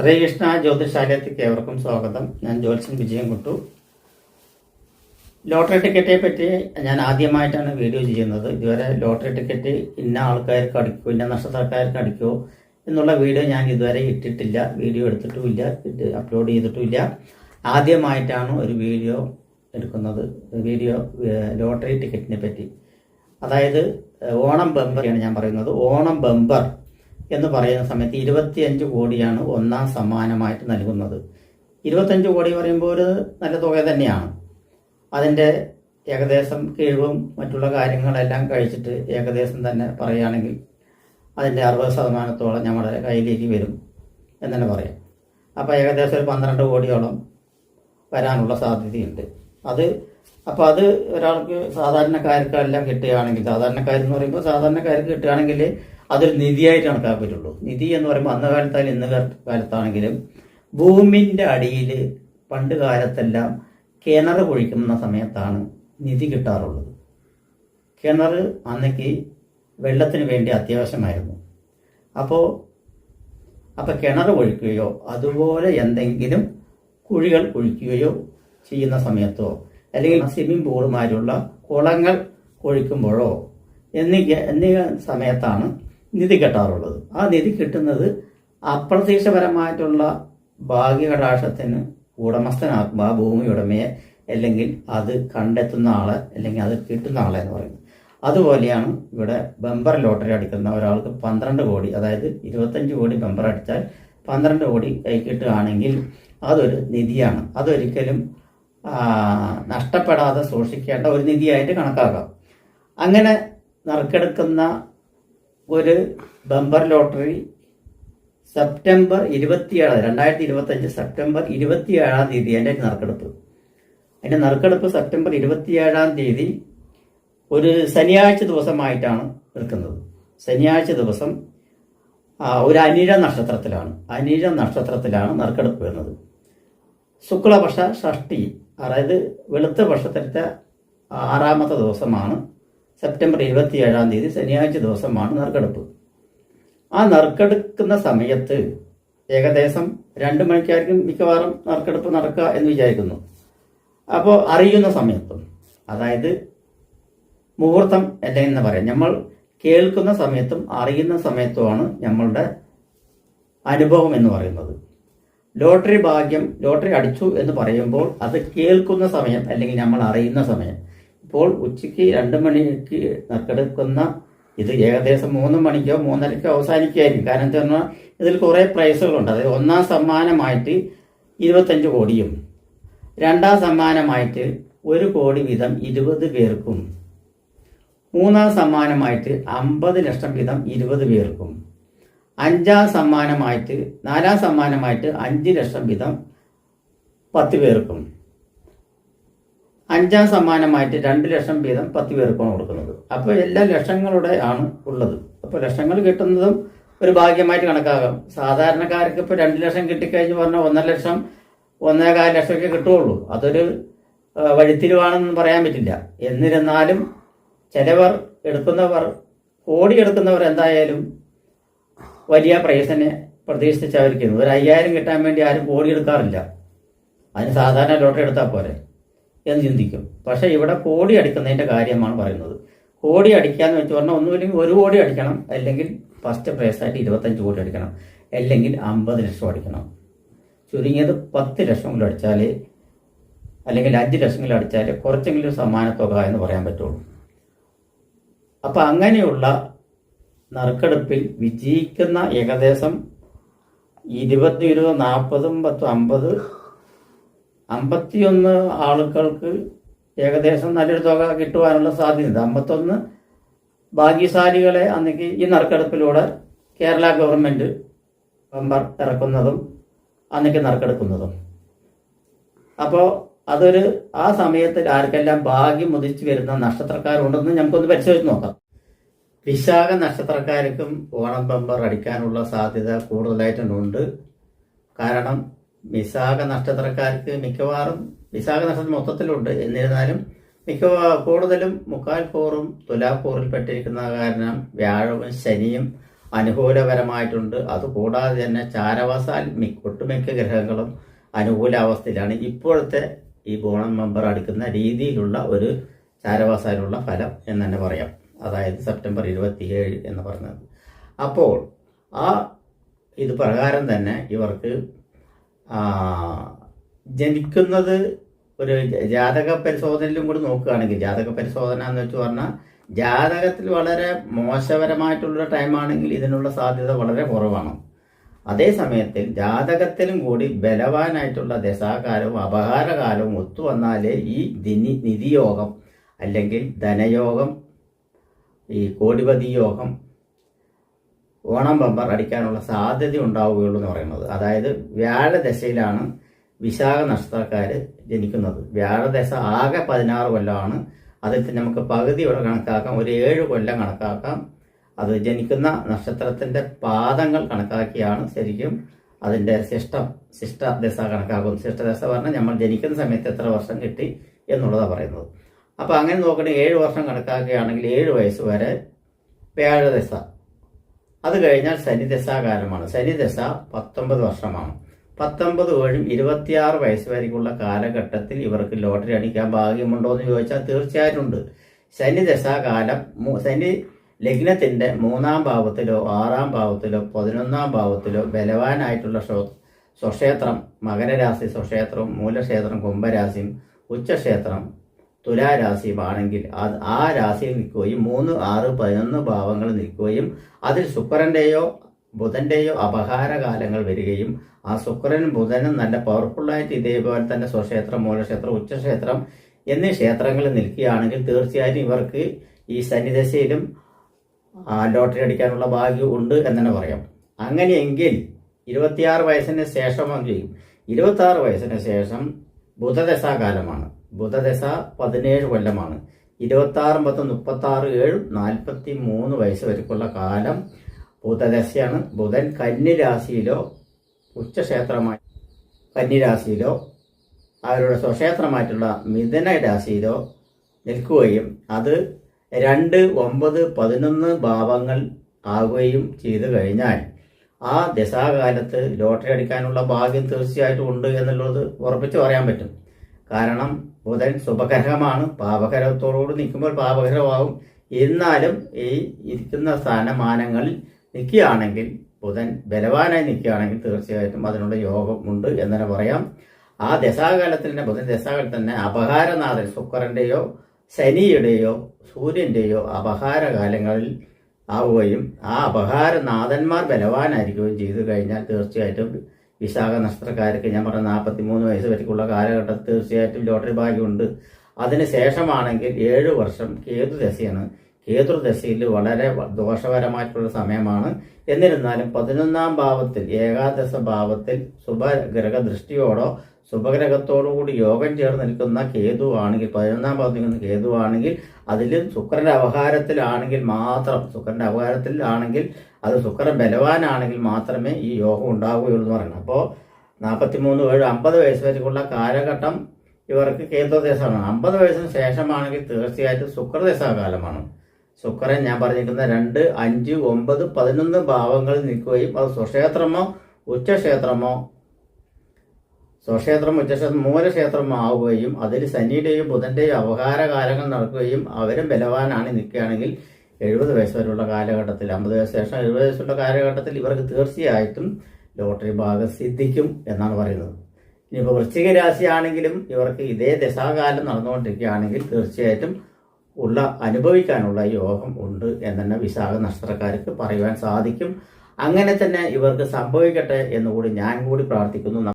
ശ്രീകൃഷ്ണ ജ്യോതിഷാലയത്തിലേക്ക് ഏവർക്കും സ്വാഗതം. ഞാൻ ജ്യോത്സ്യൻ വിജയൻകുട്ടു. ലോട്ടറി ടിക്കറ്റിനെ പറ്റി ഞാൻ ആദ്യമായിട്ടാണ് വീഡിയോ ചെയ്യുന്നത്. ഇതുവരെ ലോട്ടറി ടിക്കറ്റ് ഇന്ന ആൾക്കാർക്ക് അടിക്കുമോ, ഇന്ന നക്ഷത്രക്കാർക്ക് അടിക്കുമോ എന്നുള്ള വീഡിയോ ഞാൻ ഇതുവരെ ഇട്ടിട്ടില്ല, വീഡിയോ എടുത്തിട്ടുമില്ല, അപ്ലോഡ് ചെയ്തിട്ടുമില്ല. ആദ്യമായിട്ടാണ് ഒരു വീഡിയോ എടുക്കുന്നത്. ലോട്ടറി ടിക്കറ്റിനെ പറ്റി, അതായത് ഓണം ബമ്പറാണ് ഞാൻ പറയുന്നത്. ഓണം ബമ്പർ എന്ന് പറയുന്ന സമയത്ത് 25 കോടിയാണ് ഒന്നാം സമ്മാനമായിട്ട് നൽകുന്നത്. 25 കോടി പറയുമ്പോൾ ഒരു നല്ല തുക തന്നെയാണ്. അതിൻ്റെ ഏകദേശം കിഴിവും മറ്റുള്ള കാര്യങ്ങളെല്ലാം കഴിച്ചിട്ട് ഏകദേശം തന്നെ പറയുകയാണെങ്കിൽ അതിൻ്റെ 60% നമ്മുടെ കയ്യിലേക്ക് വരും എന്ന് തന്നെ പറയാം. അപ്പോൾ ഏകദേശം ഒരു 12 കോടിയോളം വരാനുള്ള സാധ്യതയുണ്ട്. അത് ഒരാൾക്ക് സാധാരണക്കാർക്കെല്ലാം കിട്ടുകയാണെങ്കിൽ, സാധാരണക്കാരെന്ന് പറയുമ്പോൾ സാധാരണക്കാർക്ക് കിട്ടുകയാണെങ്കിൽ അതൊരു നിധിയായിട്ട് കണക്കാക്കാൻ പറ്റുള്ളൂ. നിധി എന്ന് പറയുമ്പോൾ അന്ന് കാലത്തായാലും ഇന്ന് കാലത്താണെങ്കിലും ഭൂമിൻ്റെ അടിയിൽ പണ്ട് കാലത്തെല്ലാം കിണർ കുഴിക്കുന്ന സമയത്താണ് നിധി കിട്ടാറുള്ളത്. കിണർ അന്നേക്ക് വെള്ളത്തിന് വേണ്ടി അത്യാവശ്യമായിരുന്നു. അപ്പോൾ കിണർ കുഴിക്കുകയോ അതുപോലെ എന്തെങ്കിലും കുഴികൾ കുഴിക്കുകയോ ചെയ്യുന്ന സമയത്തോ അല്ലെങ്കിൽ സ്വിമ്മിംഗ് പൂളുമാരുള്ള കുളങ്ങൾ കുഴിക്കുമ്പോഴോ എന്നീ സമയത്താണ് നിധി കിട്ടാറുള്ളത്. ആ നിധി കിട്ടുന്നത് അപ്രതീക്ഷിതപരമായിട്ടുള്ള ഭാഗ്യകടാക്ഷത്തിന് ഉടമസ്ഥനാക്കും ആ ഭൂമി ഉടമയെ, അല്ലെങ്കിൽ അത് കണ്ടെത്തുന്ന ആളെ, അല്ലെങ്കിൽ അത് കിട്ടുന്ന ആളെ എന്ന് പറയുന്നത്. അതുപോലെയാണ് ഇവിടെ ബമ്പർ ലോട്ടറി അടിക്കുന്ന ഒരാൾക്ക് 12 കോടി, അതായത് 25 കോടി ബമ്പർ അടിച്ചാൽ 12 കോടി കൈ കിട്ടുകയാണെങ്കിൽ അതൊരു നിധിയാണ്. അതൊരിക്കലും നഷ്ടപ്പെടാതെ സൂക്ഷിക്കേണ്ട ഒരു നിധിയായിട്ട് കണക്കാക്കാം. അങ്ങനെ നറുക്കെടുക്കുന്ന ഒരു ബമ്പർ ലോട്ടറി സെപ്റ്റംബർ 27, 2025 സെപ്റ്റംബർ 27 തീയതി അതിൻ്റെ നറുക്കെടുപ്പ് സെപ്റ്റംബർ 27 ഒരു ശനിയാഴ്ച ദിവസമായിട്ടാണ് എടുക്കുന്നത്. ശനിയാഴ്ച ദിവസം ഒരു അനിഴ നക്ഷത്രത്തിലാണ് നറുക്കെടുപ്പ് വരുന്നത്. ശുക്ലപക്ഷ ഷഷ്ടി, അതായത് വെളുത്ത പക്ഷത്തിലത്തെ 6ാമത്തെ ദിവസമാണ് സെപ്റ്റംബർ 27 ശനിയാഴ്ച ദിവസമാണ് നറുക്കെടുപ്പ്. ആ നറുക്കെടുക്കുന്ന സമയത്ത് ഏകദേശം 2 മണിക്കായിരിക്കും മിക്കവാറും നറുക്കെടുപ്പ് നടക്കുക എന്ന് വിചാരിക്കുന്നു. അപ്പോൾ അറിയുന്ന സമയത്തും, അതായത് മുഹൂർത്തം അല്ലെങ്കിൽ പറയാം, നമ്മൾ കേൾക്കുന്ന സമയത്തും അറിയുന്ന സമയത്തുമാണ് നമ്മളുടെ അനുഭവം എന്ന് പറയുന്നത്. ലോട്ടറി ഭാഗ്യം, ലോട്ടറി അടിച്ചു എന്ന് പറയുമ്പോൾ അത് കേൾക്കുന്ന സമയം അല്ലെങ്കിൽ നമ്മൾ അറിയുന്ന സമയം. ഇപ്പോൾ ഉച്ചയ്ക്ക് 2 മണിക്ക് നറുക്കെടുക്കുന്ന ഇത് ഏകദേശം 3 മണിക്കോ 3:30 അവസാനിക്കുകയായിരിക്കും. കാരണം എന്താ പറഞ്ഞാൽ ഇതിൽ കുറേ പ്രൈസുകളുണ്ട്. അതായത് ഒന്നാം സമ്മാനമായിട്ട് 25 കോടിയും 2ാം സമ്മാനമായിട്ട് 1 കോടി വീതം 20 പേർക്കും, 3ാം സമ്മാനമായിട്ട് 50 ലക്ഷം വീതം 20 പേർക്കും, 5ാം സമ്മാനമായിട്ട് 4ാം സമ്മാനമായിട്ട് 5 ലക്ഷം വീതം 10 പേർക്കും, 5ാം സമ്മാനമായിട്ട് 2 ലക്ഷം വീതം 10 പേർക്കാണ് കൊടുക്കുന്നത്. അപ്പോൾ എല്ലാ ലക്ഷങ്ങളുടെ ആണ് ഉള്ളത്. അപ്പോൾ ലക്ഷങ്ങൾ കിട്ടുന്നതും ഒരു ഭാഗ്യമായിട്ട് കണക്കാകാം. സാധാരണക്കാർക്ക് ഇപ്പോൾ 2 ലക്ഷം കിട്ടിക്കഴിഞ്ഞ് പറഞ്ഞാൽ 1.5 ലക്ഷം 1.25 ലക്ഷമൊക്കെ കിട്ടുകയുള്ളൂ. അതൊരു വഴിത്തിരിവാണെന്ന് പറയാൻ പറ്റില്ല. എന്നിരുന്നാലും ചിലവർ കോടി എടുക്കുന്നവർ എന്തായാലും വലിയ പ്രൈസിനെ പ്രതീക്ഷിച്ചായിരിക്കുന്നു. ഒരു 5000 കിട്ടാൻ വേണ്ടി ആരും കോടി എടുക്കാറില്ല. അതിന് സാധാരണ ലോട്ടറി എടുത്താൽ പോരെ എന്ന് ചിന്തിക്കും. പക്ഷെ ഇവിടെ കോടി അടിക്കുന്നതിൻ്റെ കാര്യമാണ് പറയുന്നത്. കോടി അടിക്കാന്ന് വെച്ച് പറഞ്ഞാൽ ഒന്നുമില്ലെങ്കിൽ 1 കോടി അടിക്കണം, അല്ലെങ്കിൽ ഫസ്റ്റ് പ്രൈസായിട്ട് 25 കോടി അടിക്കണം, അല്ലെങ്കിൽ 50 ലക്ഷം അടിക്കണം. ചുരുങ്ങിയത് 10 ലക്ഷമെങ്കിലും അടിച്ചാൽ, അല്ലെങ്കിൽ 5 ലക്ഷമെങ്കിലും അടിച്ചാൽ കുറച്ചെങ്കിലും സമ്മാനത്തുക എന്ന് പറയാൻ പറ്റുള്ളൂ. അപ്പം അങ്ങനെയുള്ള നറുക്കെടുപ്പിൽ വിജയിക്കുന്ന ഏകദേശം 20, 40, 10, 51 ആളുകൾക്ക് ഏകദേശം നല്ലൊരു തുക കിട്ടുവാനുള്ള സാധ്യത. 51 ഭാഗ്യശാലികളെ അന്നേക്ക് ഈ നറുക്കെടുപ്പിലൂടെ കേരള ഗവൺമെൻറ് ബമ്പർ ഇറക്കുന്നതും അന്നേക്ക് നറുക്കെടുക്കുന്നതും. അപ്പോൾ ആ സമയത്ത് ആർക്കെല്ലാം ഭാഗ്യം ഉദിച്ചു വരുന്ന നക്ഷത്രക്കാരുണ്ടെന്ന് നമുക്കൊന്ന് പരിശോധിച്ച് നോക്കാം. വിശാഖ നക്ഷത്രക്കാർക്കും ഓണം ബമ്പർ അടിക്കാനുള്ള സാധ്യത കൂടുതലായിട്ടുണ്ട്. കാരണം വിശാഖ നക്ഷത്രക്കാർക്ക് മിക്കവാറും, വിശാഖ നക്ഷത്രം മൊത്തത്തിലുണ്ട്, എന്നിരുന്നാലും കൂടുതലും 3/4 തുലാക്കൂറിൽ പെട്ടിരിക്കുന്ന കാരണം വ്യാഴവും ശനിയും അനുകൂലപരമായിട്ടുണ്ട്. അതുകൂടാതെ തന്നെ ചാരവശാൽ ഒട്ടുമിക്ക ഗ്രഹങ്ങളും അനുകൂല അവസ്ഥയിലാണ്. ഇപ്പോഴത്തെ ഈ ബോണം മെമ്പർ അടുക്കുന്ന രീതിയിലുള്ള ഒരു ചാരവശാലുള്ള ഫലം എന്ന് തന്നെ പറയാം. അതായത് സെപ്റ്റംബർ 27 എന്ന് പറഞ്ഞത്. അപ്പോൾ ആ ഇത് പ്രകാരം തന്നെ ഇവർക്ക് ജനിക്കുന്നത് ഒരു ജാതക പരിശോധനയിലും കൂടി നോക്കുകയാണെങ്കിൽ, ജാതക പരിശോധന എന്ന് വെച്ച് പറഞ്ഞാൽ ജാതകത്തിൽ വളരെ മോശപരമായിട്ടുള്ള ടൈമാണെങ്കിൽ ഇതിനുള്ള സാധ്യത വളരെ കുറവാണ്. അതേ സമയത്തിൽ ജാതകത്തിലും കൂടി ബലവാനായിട്ടുള്ള ദശാകാലവും അപഹാരകാലവും ഒത്തുവന്നാലേ ഈ നിധിയോഗം അല്ലെങ്കിൽ ധനയോഗം, ഈ കോടിപതി യോഗം, ഓണം ബമ്പർ അടിക്കാനുള്ള സാധ്യത ഉണ്ടാവുകയുള്ളൂ എന്ന് പറയുന്നത്. അതായത് വ്യാഴദശയിലാണ് വിശാഖ നക്ഷത്രക്കാർ ജനിക്കുന്നത്. വ്യാഴദശ ആകെ 16 കൊല്ലമാണ്. അതിൽ നമുക്ക് പകുതി ഇവിടെ കണക്കാക്കാം, ഒരു 7 കൊല്ലം കണക്കാക്കാം. അത് ജനിക്കുന്ന നക്ഷത്രത്തിൻ്റെ പാദങ്ങൾ കണക്കാക്കിയാണ് ശരിക്കും അതിൻ്റെ ശിഷ്ടദശ കണക്കാക്കുന്നത്. ശിഷ്ടദശ പറഞ്ഞാൽ നമ്മൾ ജനിക്കുന്ന സമയത്ത് എത്ര വർഷം കിട്ടി എന്നുള്ളതാണ് പറയുന്നത്. അപ്പോൾ അങ്ങനെ നോക്കണമെങ്കിൽ 7 വർഷം കണക്കാക്കുകയാണെങ്കിൽ 7 വയസ്സ് വരെ വ്യാഴദശ. അത് കഴിഞ്ഞാൽ ശനിദശാകാലമാണ്. ശനിദശ 19 വർഷമാണ്. 19 വഴി 26 വയസ്സ് വരെയുള്ള കാലഘട്ടത്തിൽ ഇവർക്ക് ലോട്ടറി അടിക്കാൻ ഭാഗ്യമുണ്ടോ എന്ന് ചോദിച്ചാൽ തീർച്ചയായിട്ടും ഉണ്ട്. ശനിദശാകാലം ശനി ലഗ്നത്തിൻ്റെ 3-ാം ഭാവത്തിലോ 6-ാം ഭാവത്തിലോ 11-ാം ഭാവത്തിലോ ബലവാനായിട്ടുള്ള സ്വക്ഷേത്രം മകരരാശി സ്വക്ഷേത്രവും മൂലക്ഷേത്രം കുംഭരാശിയും ഉച്ചക്ഷേത്രം തുലാരാശിയുമാണെങ്കിൽ ആ രാശിയിൽ നിൽക്കുകയും 3, 6, 11 ഭാവങ്ങൾ നിൽക്കുകയും അതിൽ ശുക്രൻ്റെയോ ബുധൻ്റെയോ അപഹാരകാലങ്ങൾ വരികയും ആ ശുക്രനും ബുധനും നല്ല പവർഫുള്ളായിട്ട് ഇതേപോലെ തന്നെ സ്വക്ഷേത്രം മൂലക്ഷേത്രം ഉച്ചക്ഷേത്രം എന്നീ ക്ഷേത്രങ്ങളിൽ നിൽക്കുകയാണെങ്കിൽ തീർച്ചയായും ഇവർക്ക് ഈ ശനിദശയിലും ലോട്ടറി അടിക്കാനുള്ള ഭാഗ്യം ഉണ്ട് എന്ന് തന്നെ പറയാം. അങ്ങനെയെങ്കിൽ 26 വയസ്സിന് ശേഷമെങ്കിൽ 26 വയസ്സിന് ശേഷം ബുധദശാകാലമാണ്. ബുധദശ 17 കൊല്ലമാണ്. 26, 10, 36, 7, 43 വയസ്സ് വരെക്കുള്ള കാലം ബുധദശയാണ്. ബുധൻ കന്നിരാശിയിലോ ഉച്ചക്ഷേത്രമായി കന്നിരാശിയിലോ അവരുടെ സ്വക്ഷേത്രമായിട്ടുള്ള മിഥുന രാശിയിലോ നിൽക്കുകയും അത് 2, 9, 11 ഭാവങ്ങൾ ആവുകയും ചെയ്തു കഴിഞ്ഞാൽ ആ ദശാകാലത്ത് ലോട്ടറി അടിക്കാനുള്ള ഭാഗ്യം തീർച്ചയായിട്ടും ഉണ്ട് എന്നുള്ളത് ഉറപ്പിച്ച് പറയാൻ പറ്റും. കാരണം ബുധൻ ശുഭഗ്രഹമാണ്. പാപഗ്രഹത്തോടുകൂടി നിൽക്കുമ്പോൾ പാപഗ്രഹമാവും. എന്നാലും ഈ ഇരിക്കുന്ന സ്ഥാനമാനങ്ങളിൽ നിൽക്കുകയാണെങ്കിൽ ബുധൻ ബലവാനായി നിൽക്കുകയാണെങ്കിൽ തീർച്ചയായിട്ടും അതിനുള്ള യോഗം ഉണ്ട് എന്ന് തന്നെ പറയാം. ആ ദശാകാലത്തിൽ തന്നെ ബുധൻ ദശാകാലത്ത് തന്നെ അപഹാരനാഥൻ ശുക്രൻ്റെയോ ശനിയുടെയോ സൂര്യൻ്റെയോ അപഹാരകാലങ്ങളിൽ ആവുകയും ആ അപഹാരനാഥന്മാർ ബലവാനായിരിക്കുകയും ചെയ്തു കഴിഞ്ഞാൽ തീർച്ചയായിട്ടും വിശാഖ നക്ഷത്രക്കാർക്ക് ഞാൻ പറഞ്ഞ 43 വയസ്സ് വരെയുള്ള കാലഘട്ടത്തിൽ തീർച്ചയായിട്ടും ലോട്ടറി ഭാഗ്യമുണ്ട്. അതിന് ശേഷമാണെങ്കിൽ 7 വർഷം കേതുദശയാണ്. കേതുദശയിൽ വളരെ ദോഷപരമായിട്ടുള്ള സമയമാണ്. എന്നിരുന്നാലും 11-ാം ഭാവത്തിൽ ഏകാദശ ഭാവത്തിൽ ശുഭഗ്രഹ ദൃഷ്ടിയോടോ ശുഭഗ്രഹത്തോടുകൂടി യോഗം ചേർന്ന് നിൽക്കുന്ന കേതു ആണെങ്കിൽ 11-ാം ഭാവത്തിൽ നിൽക്കുന്ന കേതു ആണെങ്കിൽ അതിൽ ശുക്രന്റെ അപഹാരത്തിലാണെങ്കിൽ മാത്രം അത് ശുക്രൻ ബലവാനാണെങ്കിൽ മാത്രമേ ഈ യോഗം ഉണ്ടാവുകയുള്ളൂ എന്ന് പറയുന്നത്. അപ്പോൾ 43, 7, 50 വയസ്സ് വരെയുള്ള കാലഘട്ടം ഇവർക്ക് കേതുദശമാണ്. 50 വയസ്സിന് ശേഷമാണെങ്കിൽ തീർച്ചയായിട്ടും ശുക്രദശാകാലമാണ്. ശുക്രൻ ഞാൻ പറഞ്ഞിരിക്കുന്ന 2, 5, 9, 11 ഭാവങ്ങളിൽ നിൽക്കുകയും അത് സ്വക്ഷേത്രമോ ഉച്ചക്ഷേത്രമോ മൂലക്ഷേത്രമോ ആവുകയും അതിൽ ശനിയുടെയും ബുധന്റെയും അപഹാരകാലങ്ങൾ നടക്കുകയും അവരും ബലവാനാണ് നിൽക്കുകയാണെങ്കിൽ 70 വയസ്സ് വരെയുള്ള കാലഘട്ടത്തിൽ 50 വയസ്സ് ശേഷം 70 വയസ്സുള്ള കാലഘട്ടത്തിൽ ഇവർക്ക് തീർച്ചയായിട്ടും ലോട്ടറി ഭാഗ്യം സിദ്ധിക്കും എന്നാണ് പറയുന്നത്. ഇനിയിപ്പോൾ വൃശ്ചിക രാശിയാണെങ്കിലും ഇവർക്ക് ഇതേ ദശാകാലം നടന്നുകൊണ്ടിരിക്കുകയാണെങ്കിൽ തീർച്ചയായിട്ടും അനുഭവിക്കാനുള്ള യോഗം ഉണ്ട് എന്ന് തന്നെ വിശാഖ നക്ഷത്രക്കാർക്ക് പറയുവാൻ സാധിക്കും. അങ്ങനെ തന്നെ ഇവർക്ക് സംഭവിക്കട്ടെ എന്നുകൂടി ഞാൻ കൂടി പ്രാർത്ഥിക്കുന്നു.